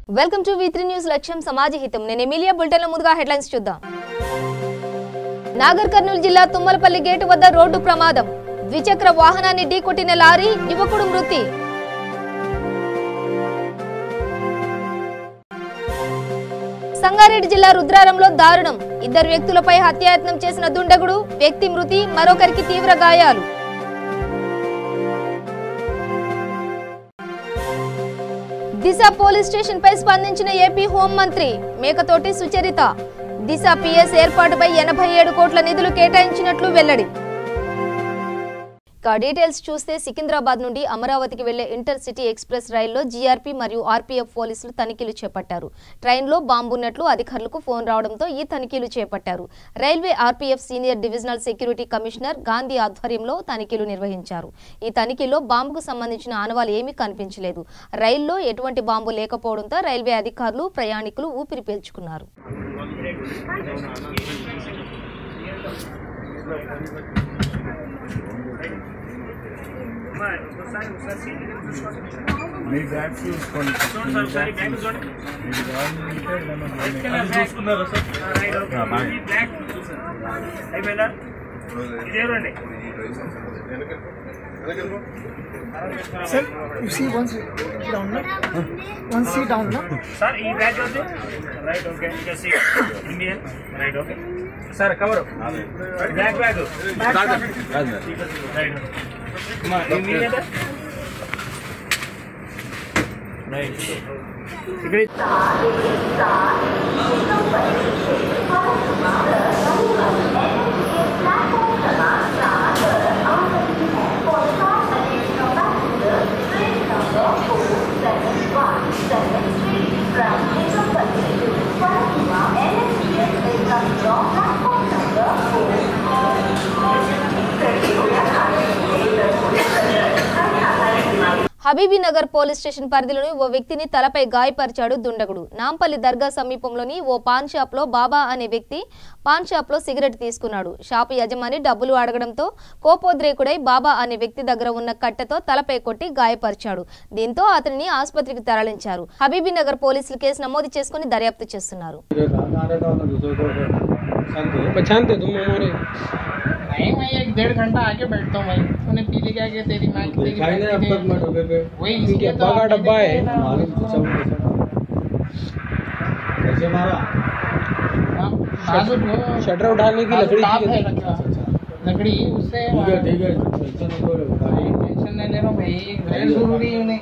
Welcome to V3 news లక్ష్యం సమాజ హితం. నేను ఎమిలియా బులెటిన్లో ముందుగా హెడ్లైన్స్ చూద్దాం. నాగర్ కర్నూలు జిల్లా తుమ్మలపల్లి గేటు వద్ద రోడ్డు ప్రమాదం. ద్విచక్ర వాహనాన్ని ఢీకొట్టిన లారీ, యువకుడు మృతి. సంగారెడ్డి జిల్లా రుద్రారంలో దారుణం. 2 వ్యక్తులపై హత్యాయత్నం చేసిన దుండగుడు, వ్యక్తి మృతి, మరొకరికి తీవ్ర గాయాలు. దిశ పోలీస్ స్టేషన్ పై స్పందించిన ఏపీ హోంమంత్రి మేకతోటి సుచరిత. దిశ పిఎస్ ఏర్పాటుపై 87 కోట్ల నిధులు కేటాయించినట్లు వెల్లడి. డీటెయిల్స్ చూస్తే సికింద్రాబాద్ నుండి అమరావతికి వెళ్లే ఇంటర్ సిటీ ఎక్స్ప్రెస్ రైల్లో జీఆర్పీ మరియు ఆర్పీఎఫ్ పోలీసులు తనిఖీలు చేపట్టారు. ట్రైన్లో బాంబున్నట్లు అధికారులకు ఫోన్ రావడంతో ఈ తనిఖీలు చేపట్టారు. Railway RPF senior divisional security commissioner Gandhi ఆధ్వర్యంలో తనిఖీలు నిర్వహించారు. ఈ తనిఖీలో బాంబుకు సంబంధించిన ఆనవాలు ఏమీ కనిపించలేదు. రైల్లో ఎటువంటి బాంబు లేకపోవడంతో రైల్వే అధికారులు, ప్రయాణికులు ఊపిరి పీల్చుకున్నారు. Sir, you see one seat down, no? One seat down, no? Sir, e bag also? Right, okay. You see Indian, right, okay. Sir, cover up. Black bag. Right. Ma, Indian. Right. Great. Habibinagar police station పరిధిలోని ఓ వ్యక్తిని తలపై గాయపరిచాడు దుండగుడు. నాంపల్లి దర్గా సమీపంలోని ఓ pan shop లో బాబా అనే వ్యక్తి pan shop లో cigarette తీసుకున్నాడు. షాపు యజమాని డబ్బులు అడగడంతో కోపోద్రేకుడై బాబా అనే వ్యక్తి దగ్గర ఉన్న కట్టెతో తలపై కొట్టి గాయపరిచాడు. దీంతో అతనిని ఆసుపత్రికి తరలించారు. హబీబీనగర్ పోలీసులు కేసు నమోదు చేసుకుని దర్యాప్తు చేస్తున్నారు. नहीं मैं 1-1.5 घंटा आके बैठता हूँ भाई. तूने पी ली क्या तेरी माँ की वही इसके तो डब्बा है. कैसे मारा? शटर उठाने की लकड़ी उससे ठीक है टेंशन नहीं ले रहा हूँ भाई. वेरी जरूरी है उन्हें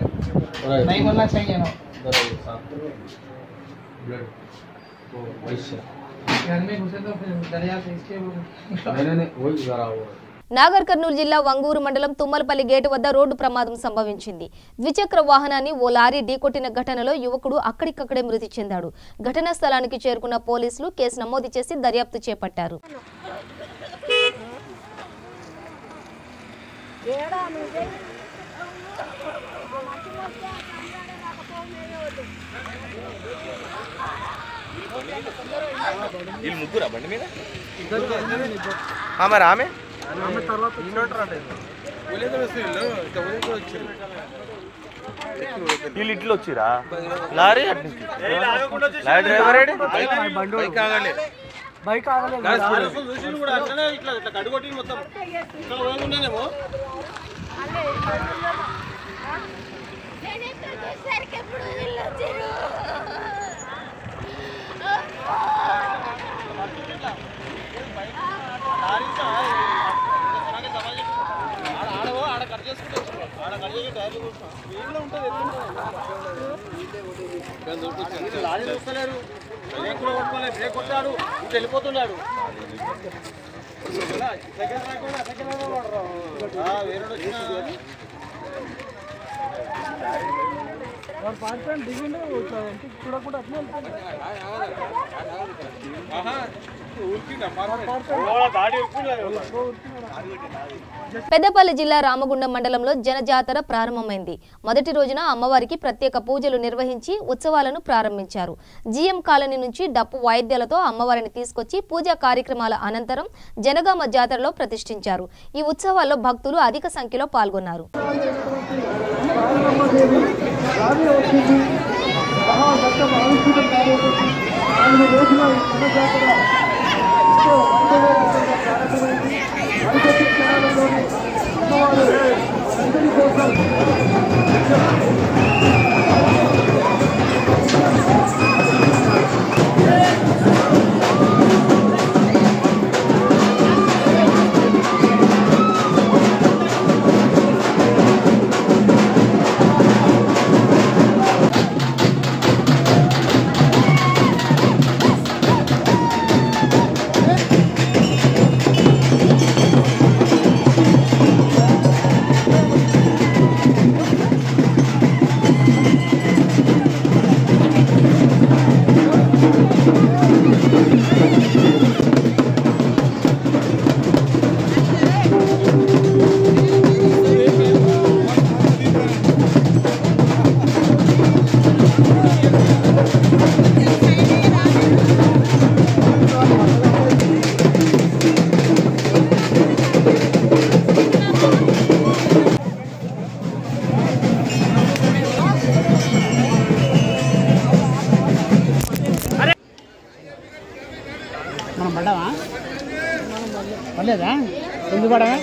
नहीं बोलना चाहिए ना. घर में घुसे तो फिर दरिया से इसके वही करा हुआ. నాగర్ కర్నూలు జిల్లా వంగూరు మండలం తుమ్మలపల్లి గేటు వద్ద రోడ్డు ప్రమాదం సంభవించింది. ద్విచక్ర వాహనాన్ని ఓ లారీ ఢీకొట్టిన ఘటనలో యువకుడు అక్కడికక్కడే మృతి చెందాడు. ఘటనా స్థలానికి చేరుకున్న పోలీసులు కేసు నమోదు చేసి దర్యాప్తు చేపట్టారు. బండి మీద మరి ఆమె వీళ్ళు ఇట్లు వచ్చిరా lorry lorry driver bike lorry చూస్తలేరు, బ్రేక్ కొట్టాడు, ఇటు వెళ్ళిపోతున్నాడు. వేరే దిగిండు చూడకుండా అట్లా పెద్దపల్లి జిల్లా రామగుండం మండలంలో జనజాతర ప్రారంభమైంది. మొదటి రోజున అమ్మవారికి ప్రత్యేక పూజలు నిర్వహించి ఉత్సవాలను ప్రారంభించారు. జీఎం కాలనీ నుంచి డప్పు వాయిద్యాలతో అమ్మవారిని తీసుకొచ్చి పూజా కార్యక్రమాల అనంతరం జనగామ జాతరలో ప్రతిష్ఠించారు. ఈ ఉత్సవాల్లో భక్తులు అధిక సంఖ్యలో పాల్గొన్నారు. మనం పడ్డావా పర్లేదా ఎందుకు పడవా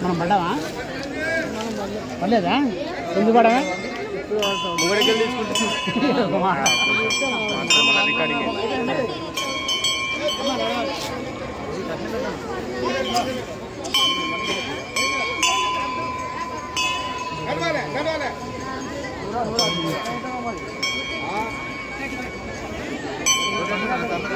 మనం పడ్డావా పర్లేదా ఎందుకు పడవా Gracias.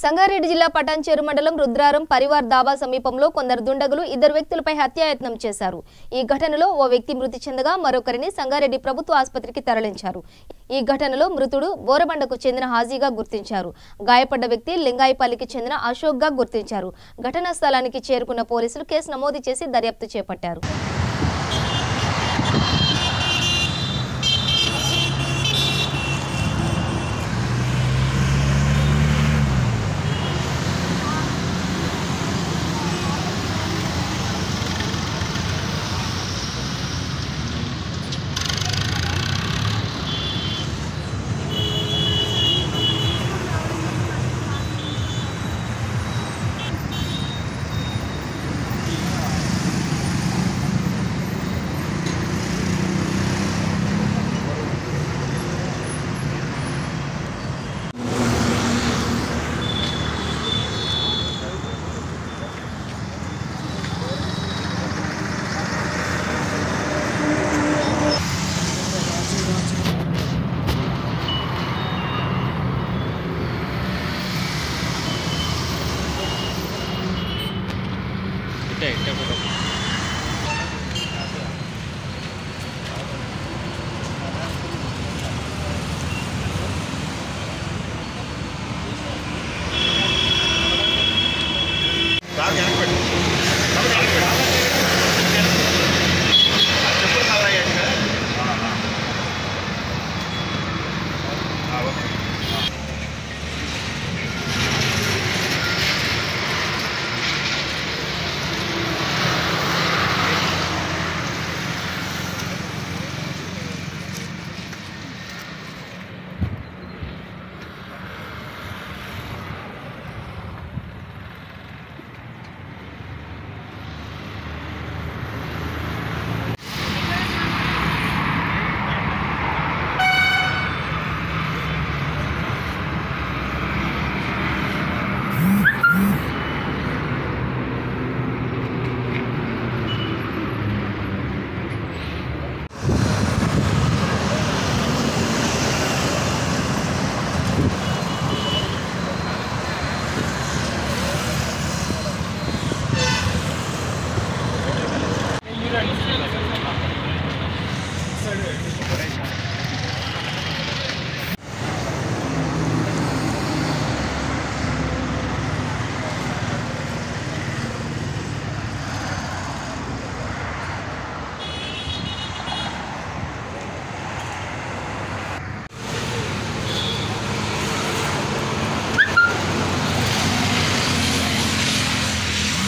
సంగారెడ్డి జిల్లా పటాన్చేరు మండలం రుద్రారం పరివార్ దాబా సమీపంలో కొందరు దుండగులు ఇద్దరు వ్యక్తులపై హత్యాయత్నం చేశారు. ఈ ఘటనలో ఓ వ్యక్తి మృతి చెందగా మరొకరిని సంగారెడ్డి ప్రభుత్వ ఆసుపత్రికి తరలించారు. ఈ ఘటనలో మృతుడు బోరబండకు చెందిన హాజీగా గుర్తించారు. గాయపడ్డ వ్యక్తి లింగాయపల్లికి చెందిన అశోక్ గా గుర్తించారు. ఘటనా స్థలానికి చేరుకున్న పోలీసులు కేసు నమోదు చేసి దర్యాప్తు చేపట్టారు.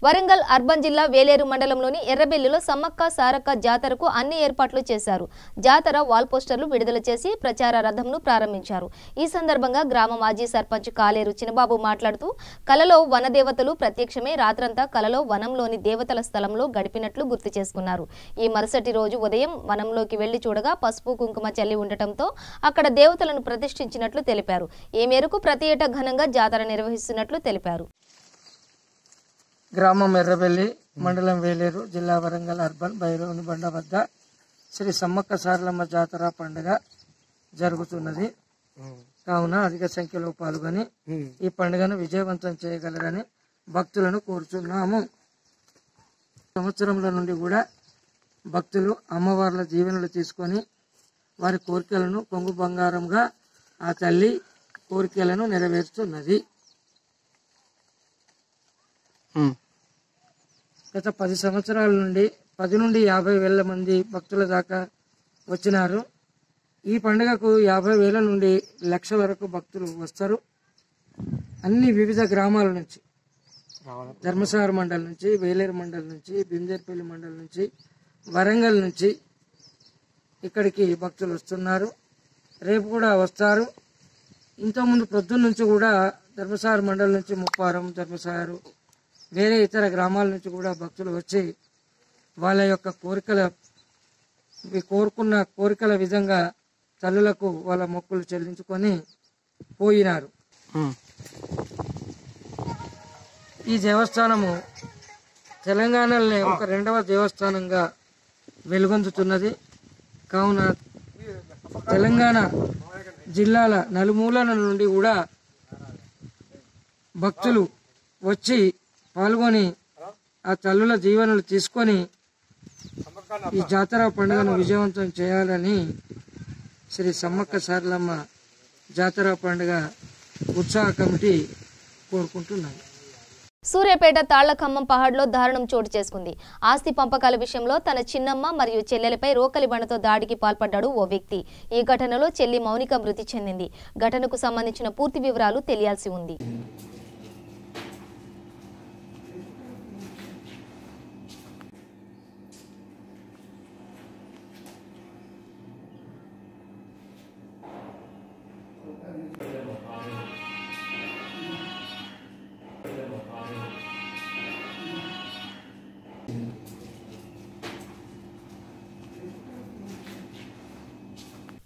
వరంగల్ అర్బన్ జిల్లా వేలేరు మండలంలోని ఎర్రబెల్లిలో సమ్మక్క సారక్క జాతరకు అన్ని ఏర్పాట్లు చేశారు. జాతర వాల్ పోస్టర్లు విడుదల చేసి ప్రచార రథంను ప్రారంభించారు. ఈ సందర్భంగా గ్రామ మాజీ సర్పంచ్ కాలేరు చినబాబు మాట్లాడుతూ కలలో వనదేవతలు ప్రత్యక్షమే రాత్రంతా కలలో వనంలోని దేవతల స్థలంలో గడిపినట్లు గుర్తు చేసుకున్నారు. ఈ మరుసటి రోజు ఉదయం వనంలోకి వెళ్లి చూడగా పసుపు కుంకుమ చల్లి ఉండటంతో అక్కడ దేవతలను ప్రతిష్ఠించినట్లు తెలిపారు. ఈ మేరకు ప్రతి ఏటా ఘనంగా జాతర నిర్వహిస్తున్నట్లు తెలిపారు. గ్రామం ఎర్రబెల్లి, మండలం వేలేరు, జిల్లా వరంగల్ అర్బన్ బైరోని బండ వద్ద శ్రీ సమ్మక్క సారలమ్మ జాతర పండుగ జరుగుతున్నది. కావున అధిక సంఖ్యలో పాల్గొని ఈ పండుగను విజయవంతం చేయగలరని భక్తులను కోరుచున్నాము. సంవత్సరంలో నుండి కూడా భక్తులు అమ్మవార్ల జీవనలు తీసుకొని వారి కోరికలను కొంగు బంగారంగా ఆ తల్లి కోరికలను నెరవేరుస్తున్నది. గత 10 సంవత్సరాల నుండి 10 నుండి 50,000 మంది భక్తుల దాకా వచ్చినారు. ఈ పండుగకు 50,000 నుండి 1,00,000 వరకు భక్తులు వస్తారు. అన్ని వివిధ గ్రామాల నుంచి, ధర్మసాగర్ మండలం నుంచి, వేలేరు మండలం నుంచి, బిందేర్పల్లి మండలం నుంచి, వరంగల్ నుంచి ఇక్కడికి భక్తులు వస్తున్నారు. రేపు కూడా వస్తారు. ఇంతకుముందు ప్రొద్దున నుంచి కూడా ధర్మసాగర్ మండలం నుంచి ముప్పారం, ధర్మసాగర్, వేరే ఇతర గ్రామాల నుంచి కూడా భక్తులు వచ్చి వాళ్ళ యొక్క కోరుకున్న కోరికల విధంగా తల్లులకు వాళ్ళ మొక్కులు చెల్లించుకొని పోయినారు. ఈ దేవస్థానము తెలంగాణలోనే ఒక 2వ దేవస్థానంగా వెలుగొందుతున్నది. కావున తెలంగాణ జిల్లాల నలుమూలల నుండి కూడా భక్తులు వచ్చి పాల్గొని ఆ తల్లుల జీవనాలు తీసుకొని ఈ జాతర పండుగను విజయవంతం చేయాలని శ్రీ సమ్మక్క సారలమ్మ జాతర పండుగ ఉత్సాహ కమిటీ కోరుకుంటున్నాను. సూర్యాపేట తాళ్లఖమ్మం పహాడ్లో దారుణం చోటు చేసుకుంది. ఆస్తి పంపకాల విషయంలో తన చిన్నమ్మ మరియు చెల్లెలపై రోకలి బండతో దాడికి పాల్పడ్డాడు ఓ వ్యక్తి. ఈ ఘటనలో చెల్లి మౌనిక మృతి చెందింది. ఘటనకు సంబంధించిన పూర్తి వివరాలు తెలియాల్సి ఉంది.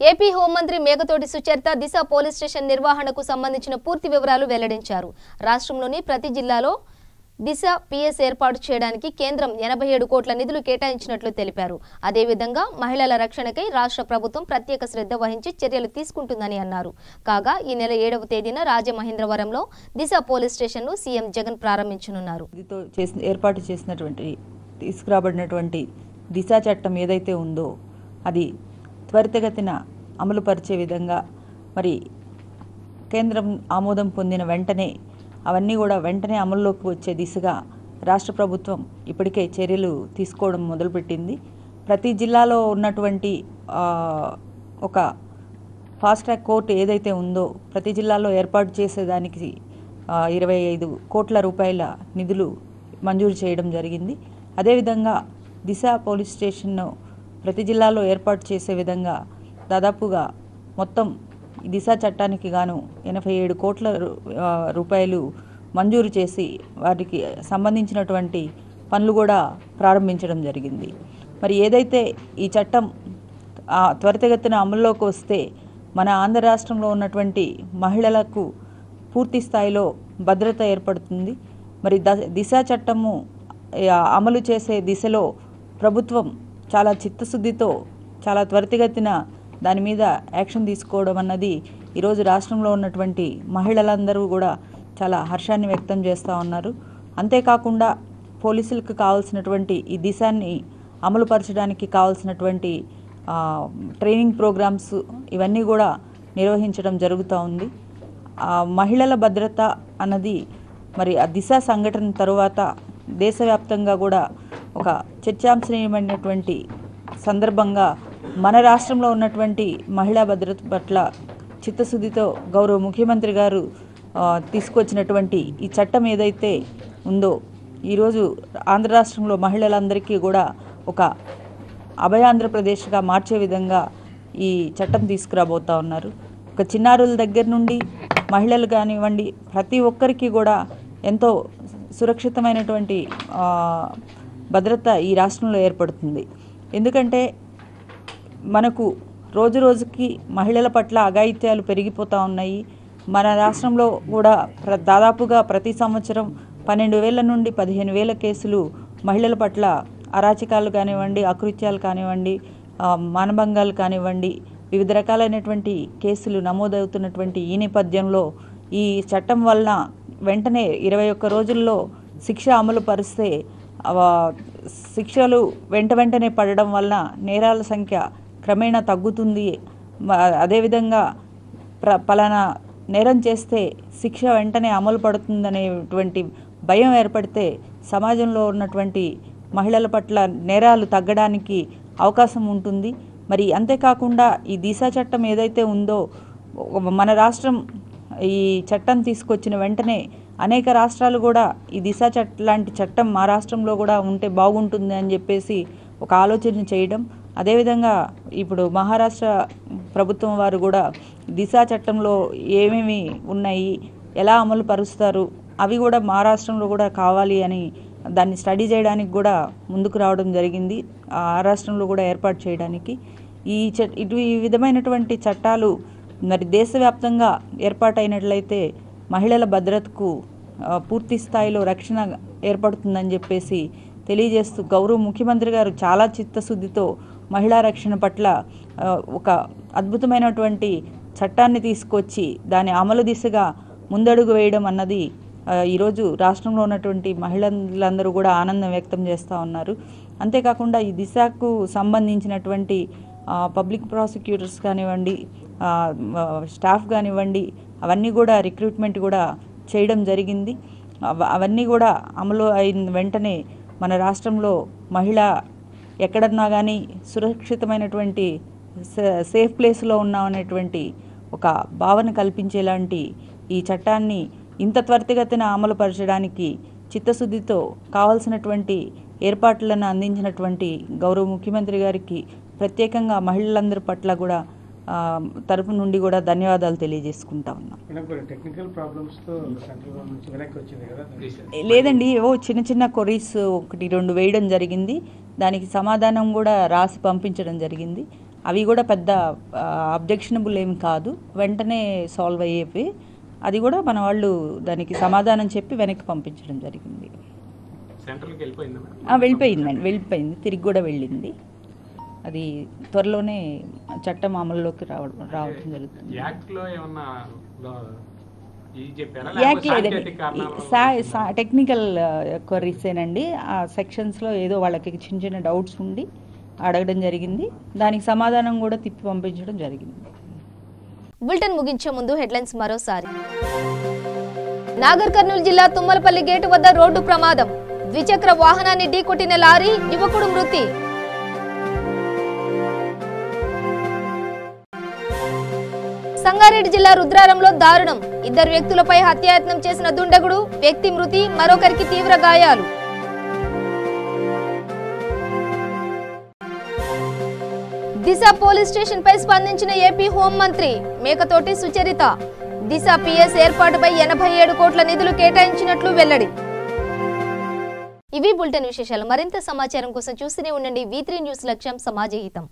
ఏపీ హోంమంత్రి మేకతోటి సుచరిత దిశ పోలీస్ స్టేషన్ నిర్వహణకు సంబంధించిన పూర్తి వివరాలు వెల్లడించారు. రాష్ట్రంలోని ప్రతి జిల్లాలో దిశ పిఎస్ ఏర్పాటు చేయడానికి కేంద్రం 87 కోట్ల నిధులు కేటాయించినట్లు తెలిపారు. అదేవిధంగా మహిళల రక్షణకై రాష్ట్ర ప్రభుత్వం ప్రత్యేక శ్రద్ధ వహించి చర్యలు తీసుకుంటుందని అన్నారు. కాగా ఈ నెల 7వ తేదీన రాజమహేంద్రవరంలో దిశ పోలీస్ స్టేషన్ను సీఎం జగన్ ప్రారంభించనున్నారు. ఏర్పాటు చేసినటువంటి తీసుకురాబడినటువంటి దిశ చట్టం ఏదైతే ఉందో అది త్వరితగతిన అమలు పరిచే విధంగా మరి కేంద్రం ఆమోదం పొందిన వెంటనే అవన్నీ కూడా వెంటనే అమల్లోకి వచ్చే దిశగా రాష్ట్ర ప్రభుత్వం ఇప్పటికే చర్యలు తీసుకోవడం మొదలుపెట్టింది. ప్రతి జిల్లాలో ఉన్నటువంటి ఒక ఫాస్ట్ ట్రాక్ కోర్టు ఏదైతే ఉందో ప్రతి జిల్లాలో ఏర్పాటు చేసేదానికి 25 కోట్ల రూపాయల నిధులు మంజూరు చేయడం జరిగింది. అదేవిధంగా దిశ పోలీస్ స్టేషన్ను ప్రతి జిల్లాలో ఏర్పాటు చేసే విధంగా దాదాపుగా మొత్తం దిశ చట్టానికి గాను 87 కోట్ల రూపాయలు మంజూరు చేసి వాటికి సంబంధించినటువంటి పనులు కూడా ప్రారంభించడం జరిగింది. మరి ఏదైతే ఈ చట్టం త్వరితగతిన అమల్లోకి వస్తే మన ఆంధ్ర రాష్ట్రంలో ఉన్నటువంటి మహిళలకు పూర్తి స్థాయిలో భద్రత ఏర్పడుతుంది. మరి దిశ చట్టము అమలు చేసే దిశలో ప్రభుత్వం చాలా చిత్తశుద్ధితో చాలా త్వరితగతిన దాని మీద యాక్షన్ తీసుకోవడం అన్నది ఈరోజు రాష్ట్రంలో ఉన్నటువంటి మహిళలందరూ కూడా చాలా హర్షాన్ని వ్యక్తం చేస్తూ ఉన్నారు. అంతేకాకుండా పోలీసులకు కావాల్సినటువంటి ఈ దిశాన్ని అమలుపరచడానికి కావాల్సినటువంటి ట్రైనింగ్ ప్రోగ్రామ్స్ ఇవన్నీ కూడా నిర్వహించడం జరుగుతూ ఉంది. మహిళల భద్రత అన్నది మరి ఆ దిశ సంఘటన తరువాత దేశవ్యాప్తంగా కూడా ఒక చర్చాంశనీయమైనటువంటి సందర్భంగా మన రాష్ట్రంలో ఉన్నటువంటి మహిళా భద్రత పట్ల చిత్తశుద్ధితో గౌరవ ముఖ్యమంత్రి గారు తీసుకొచ్చినటువంటి ఈ చట్టం ఏదైతే ఉందో ఈరోజు ఆంధ్ర రాష్ట్రంలో మహిళలందరికీ కూడా ఒక అభయాంధ్రప్రదేశ్గా మార్చే విధంగా ఈ చట్టం తీసుకురాబోతూ ఉన్నారు. ఒక చిన్నారుల దగ్గర నుండి మహిళలు కానివ్వండి ప్రతి ఒక్కరికి కూడా ఎంతో సురక్షితమైనటువంటి భద్రత ఈ రాష్ట్రంలో ఏర్పడుతుంది. ఎందుకంటే మనకు రోజు రోజుకి మహిళల పట్ల అఘాయిత్యాలు పెరిగిపోతూ ఉన్నాయి. మన రాష్ట్రంలో కూడా దాదాపుగా ప్రతి సంవత్సరం 12,000 నుండి 15,000 కేసులు మహిళల పట్ల అరాచకాలు కానివ్వండి, అకృత్యాలు కానివ్వండి, మానభంగాలు కానివ్వండి వివిధ రకాలైనటువంటి కేసులు నమోదవుతున్నటువంటి ఈ నేపథ్యంలో ఈ చట్టం వలన వెంటనే 21 రోజుల్లో శిక్ష అమలు పరిస్తే శిక్షలు వెంటనే పడడం వలన నేరాల సంఖ్య క్రమేణా తగ్గుతుంది. అదేవిధంగా పలానా నేరం చేస్తే శిక్ష వెంటనే అమలు పడుతుందనేటువంటి భయం ఏర్పడితే సమాజంలో ఉన్నటువంటి మహిళల పట్ల నేరాలు తగ్గడానికి అవకాశం ఉంటుంది. మరి అంతేకాకుండా ఈ దిశా చట్టం ఏదైతే ఉందో మన రాష్ట్రం ఈ చట్టం తీసుకొచ్చిన వెంటనే అనేక రాష్ట్రాలు కూడా ఈ దిశా లాంటి చట్టం మా రాష్ట్రంలో కూడా ఉంటే బాగుంటుంది అని చెప్పేసి ఒక ఆలోచన చేయడం, అదేవిధంగా ఇప్పుడు మహారాష్ట్ర ప్రభుత్వం వారు కూడా దిశా చట్టంలో ఏమేమి ఉన్నాయి, ఎలా అమలు పరుస్తారు, అవి కూడా మా రాష్ట్రంలో కూడా కావాలి అని దాన్ని స్టడీ చేయడానికి కూడా ముందుకు రావడం జరిగింది. ఆ రాష్ట్రంలో కూడా ఏర్పాటు చేయడానికి ఈ విధమైనటువంటి చట్టాలు మరి దేశవ్యాప్తంగా ఏర్పాటైనట్లయితే మహిళల భద్రతకు పూర్తి స్థాయిలో రక్షణ ఏర్పడుతుందని చెప్పేసి తెలియజేస్తూ గౌరవ ముఖ్యమంత్రి గారు చాలా చిత్తశుద్ధితో మహిళా రక్షణ పట్ల ఒక అద్భుతమైనటువంటి చట్టాన్ని తీసుకొచ్చి దాని అమలు దిశగా ముందడుగు వేయడం అన్నది ఈరోజు రాష్ట్రంలో ఉన్నటువంటి మహిళలందరూ కూడా ఆనందం వ్యక్తం చేస్తూ ఉన్నారు. అంతేకాకుండా ఈ దిశకు సంబంధించినటువంటి పబ్లిక్ ప్రాసిక్యూటర్స్ కానివ్వండి, స్టాఫ్ కానివ్వండి, అవన్నీ కూడా రిక్రూట్మెంట్ కూడా చేయడం జరిగింది. అవన్నీ కూడా అమలు అయిన వెంటనే మన రాష్ట్రంలో మహిళ ఎక్కడన్నా కానీ సురక్షితమైనటువంటి సేఫ్ ప్లేస్లో ఉన్నామనేటువంటి ఒక భావన కల్పించేలాంటి ఈ చట్టాన్ని ఇంత త్వరితగతిన అమలు పరచడానికి చిత్తశుద్ధితో కావాల్సినటువంటి ఏర్పాట్లను అందించినటువంటి గౌరవ ముఖ్యమంత్రి గారికి ప్రత్యేకంగా మహిళలందరి పట్ల కూడా తరపు నుండి కూడా ధన్యవాదాలు తెలియజేసుకుంటా ఉన్నాం. లేదండి, ఏవో చిన్న చిన్న కొరీస్ 1-2 వేయడం జరిగింది. దానికి సమాధానం కూడా రాసి పంపించడం జరిగింది. అవి కూడా పెద్ద అబ్జెక్షనబుల్ ఏమి కాదు, వెంటనే సాల్వ్ అయ్యేవి. అది కూడా మన వాళ్ళు దానికి సమాధానం చెప్పి వెనక్కి పంపించడం జరిగింది. వెళ్ళిపోయింది, తిరిగి కూడా వెళ్ళింది. అది త్వరలోనే చట్టం అమల్లోకి రావడం జరుగుతుంది. యాక్ట్ లేదండి, టెక్నికల్ క్వరీసేనండి. ఆ సెక్షన్స్లో ఏదో వాళ్ళకి చిన్న చిన్న డౌట్స్ ఉండి అడగడం జరిగింది. దానికి సమాధానం కూడా తిప్పి పంపించడం జరిగింది. బులెటిన్ ముగించే ముందు హెడ్లైన్స్ మరోసారి. నాగర్ కర్నూలు జిల్లా తుమ్మలపల్లి గేటు వద్ద రోడ్డు ప్రమాదం, ద్విచక్ర వాహనాన్ని ఢీకొట్టిన లారీ, యువకుడు మృతి. సంగారెడ్డి జిల్లా రుద్రారంలో దారుణం, 2 వ్యక్తులపై హత్యాయత్నం చేసిన దుండగుడు, వ్యక్తి మృతి, మరొకరికి తీవ్ర గాయాలు. దిశ పోలీస్ స్టేషన్ పై స్పందించిన ఏపీ హోంమంత్రి మేకతోటి సుచరిత, దిశ పిఎస్ ఏర్పాటుపై 87 కోట్ల నిధులు కేటాయించినట్లు వెల్లడి. ఇవి బులెటిన్ విశేషాలు. మరింత సమాచారం కోసం చూస్తూనే ఉండండి V3 న్యూస్. లక్ష్యం సమాజ హితం.